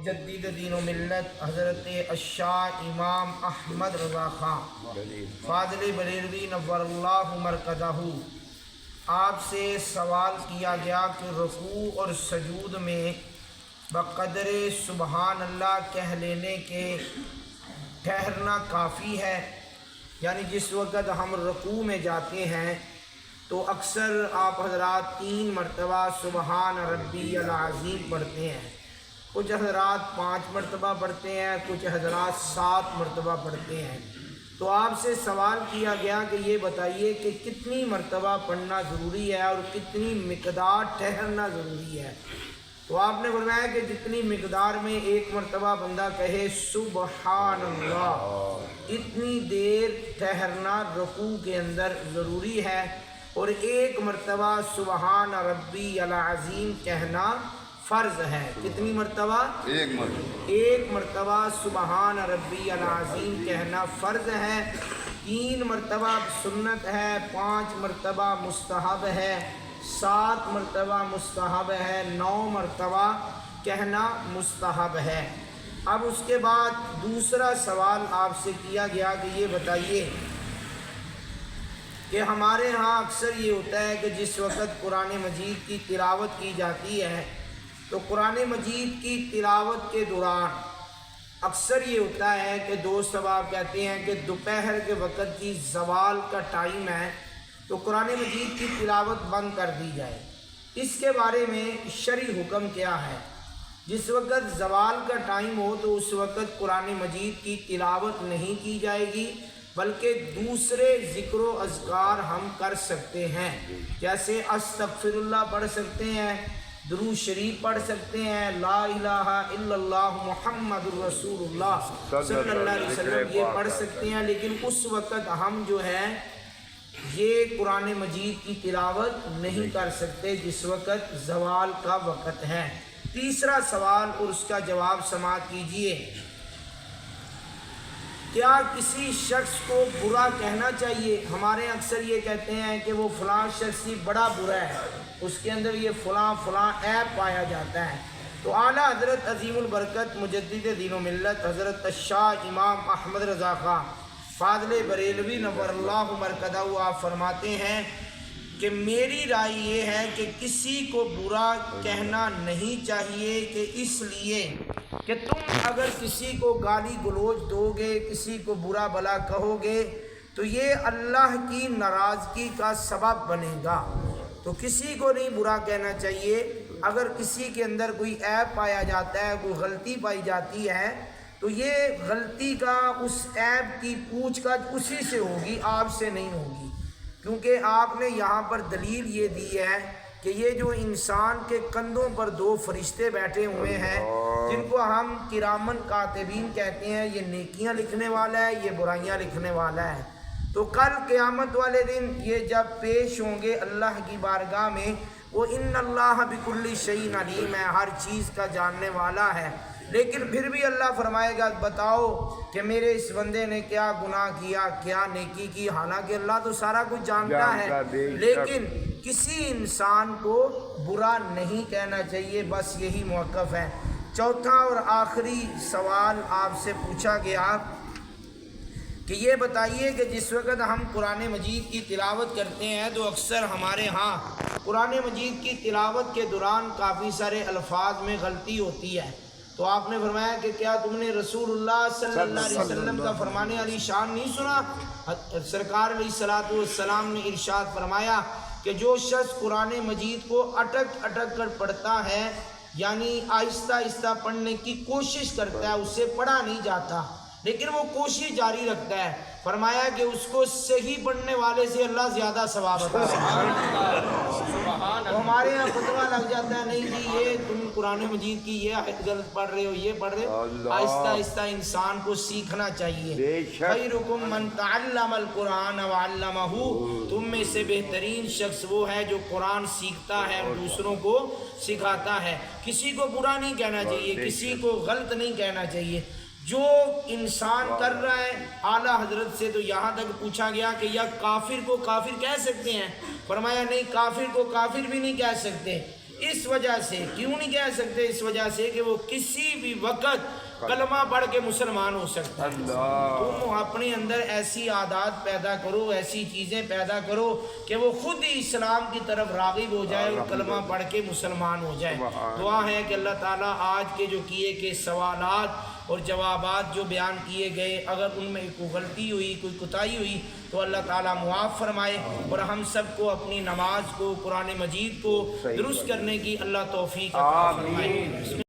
مجدد دین و ملت حضرت الشاہ امام احمد رضا خان فاضل بریلوی نور اللہ مرکزہ، آپ سے سوال کیا گیا کہ رکوع اور سجود میں بقدر سبحان اللہ کہہ لینے کے ٹھہرنا کافی ہے؟ یعنی جس وقت ہم رکوع میں جاتے ہیں تو اکثر آپ حضرات 3 مرتبہ سبحان ربی العظیم پڑھتے ہیں، کچھ حضرات 5 مرتبہ پڑھتے ہیں، کچھ حضرات 7 مرتبہ پڑھتے ہیں۔ تو آپ سے سوال کیا گیا کہ یہ بتائیے کہ کتنی مرتبہ پڑھنا ضروری ہے اور کتنی مقدار ٹھہرنا ضروری ہے؟ تو آپ نے فرمایا کہ جتنی مقدار میں 1 مرتبہ بندہ کہے سبحان اللہ، اتنی دیر ٹھہرنا رکوع کے اندر ضروری ہے، اور 1 مرتبہ سبحان ربی العظیم کہنا فرض ہے۔ کتنی مرتبہ؟ 1 مرتبہ سبحان ربی العظیم کہنا فرض ہے، 3 مرتبہ سنت ہے، 5 مرتبہ مستحب ہے، 7 مرتبہ مستحب ہے، 9 مرتبہ کہنا مستحب ہے۔ اب اس کے بعد دوسرا سوال آپ سے کیا گیا کہ یہ بتائیے کہ ہمارے ہاں اکثر یہ ہوتا ہے کہ جس وقت قرآن مجید کی تلاوت کی جاتی ہے تو قرآن مجید کی تلاوت کے دوران اکثر یہ ہوتا ہے کہ دوست اب آپ کہتے ہیں کہ دوپہر کے وقت کی زوال کا ٹائم ہے تو قرآن مجید کی تلاوت بند کر دی جائے، اس کے بارے میں شرعی حکم کیا ہے؟ جس وقت زوال کا ٹائم ہو تو اس وقت قرآن مجید کی تلاوت نہیں کی جائے گی، بلکہ دوسرے ذکر و اذکار ہم کر سکتے ہیں، جیسے استغفر اللہ پڑھ سکتے ہیں، درود شریف پڑھ سکتے ہیں، لا الہ الا اللہ محمد الرسول اللہ صلی اللہ علیہ وسلم یہ پڑھ سکتے ہیں، لیکن اس وقت ہم جو ہے یہ قرآن مجید کی تلاوت نہیں کر سکتے جس وقت زوال کا وقت ہے۔ تیسرا سوال اور اس کا جواب سماعت کیجئے، کیا کسی شخص کو برا کہنا چاہیے؟ ہمارے اکثر یہ کہتے ہیں کہ وہ فلاں شخص ہی بڑا برا ہے، اس کے اندر یہ فلاں عیب پایا جاتا ہے۔ تو اعلیٰ حضرت عظیم البرکت مجدد دین و ملت حضرت الشاہ امام احمد رضا خان فاضل بریلوی نور اللہ مرکزہ آپ فرماتے ہیں کہ میری رائے یہ ہے کہ کسی کو برا کہنا نہیں چاہیے، کہ اس لیے کہ تم اگر کسی کو گالی گلوچ دو گے، کسی کو برا بھلا کہو گے تو یہ اللہ کی ناراضگی کا سبب بنے گا۔ تو کسی کو نہیں برا کہنا چاہیے، اگر کسی کے اندر کوئی عیب پایا جاتا ہے، کوئی غلطی پائی جاتی ہے تو یہ غلطی کا اس عیب کی پوچھ گچھ اسی سے ہوگی، آپ سے نہیں ہوگی، کیونکہ آپ نے یہاں پر دلیل یہ دی ہے کہ یہ جو انسان کے کندھوں پر 2 فرشتے بیٹھے ہوئے ہیں جن کو ہم کرامن کاتبین کہتے ہیں، یہ نیکیاں لکھنے والا ہے، یہ برائیاں لکھنے والا ہے، تو کل قیامت والے دن یہ جب پیش ہوں گے اللہ کی بارگاہ میں، وہ ان اللہ بکل شیء علیم ہے، ہر چیز کا جاننے والا ہے، لیکن پھر بھی اللہ فرمائے گا بتاؤ کہ میرے اس بندے نے کیا گناہ کیا، کیا نیکی کی، حالانکہ اللہ تو سارا کچھ جانتا ہے، لیکن کسی انسان کو برا نہیں کہنا چاہیے، بس یہی موقف ہے۔ چوتھا اور آخری سوال آپ سے پوچھا گیا کہ یہ بتائیے کہ جس وقت ہم قرآن مجید کی تلاوت کرتے ہیں تو اکثر ہمارے ہاں قرآن مجید کی تلاوت کے دوران کافی سارے الفاظ میں غلطی ہوتی ہے، تو آپ نے فرمایا کہ کیا تم نے رسول اللہ صلی اللہ علیہ وسلم کا فرمان علی شان نہیں سنا؟ سرکار علیہ الصلوۃ والسلام نے ارشاد فرمایا کہ جو شخص قرآن مجید کو اٹک اٹک کر پڑھتا ہے، یعنی آہستہ آہستہ پڑھنے کی کوشش کرتا ہے، اس سے پڑھا نہیں جاتا لیکن وہ کوشش جاری رکھتا ہے، فرمایا کہ اس کو صحیح پڑھنے والے سے اللہ زیادہ ثواب عطا تو ہمارے یہاں فتویٰ لگ جاتا ہے نہیں جی یہ تم قرآن مجید کی یہ آیت غلط پڑھ رہے ہو، یہ پڑھ رہے ہو۔ آہستہ آہستہ انسان کو سیکھنا چاہیے۔ خیرکم من تعلم القرآن وعلمہ، تم میں سے بہترین شخص وہ ہے جو قرآن سیکھتا ہے اور دوسروں کو سکھاتا ہے۔ کسی کو برا نہیں کہنا چاہیے، کسی کو غلط نہیں کہنا چاہیے، جو انسان کر رہا ہے۔ اعلیٰ حضرت سے تو یہاں تک پوچھا گیا کہ یا کافر کو کافر کہہ سکتے ہیں؟ فرمایا نہیں، کافر کو کافر بھی نہیں کہہ سکتے، اس وجہ سے کیوں نہیں کہہ سکتے؟ اس وجہ سے کہ وہ کسی بھی وقت کلمہ پڑھ کے مسلمان ہو سکتا ہے۔ تم اپنے اندر ایسی عادات پیدا کرو، ایسی چیزیں پیدا کرو کہ وہ خود ہی اسلام کی طرف راغب ہو جائے اور کلمہ پڑھ کے مسلمان ہو جائے۔ دعا ہے کہ اللہ تعالیٰ آج کے جو کیے کے سوالات اور جوابات جو بیان کیے گئے، اگر ان میں کوئی غلطی ہوئی، کوئی کوتاہی ہوئی تو اللہ تعالیٰ معاف فرمائے، اور ہم سب کو اپنی نماز کو، قرآن مجید کو درست کرنے کی اللہ توفیق عطا فرمائے۔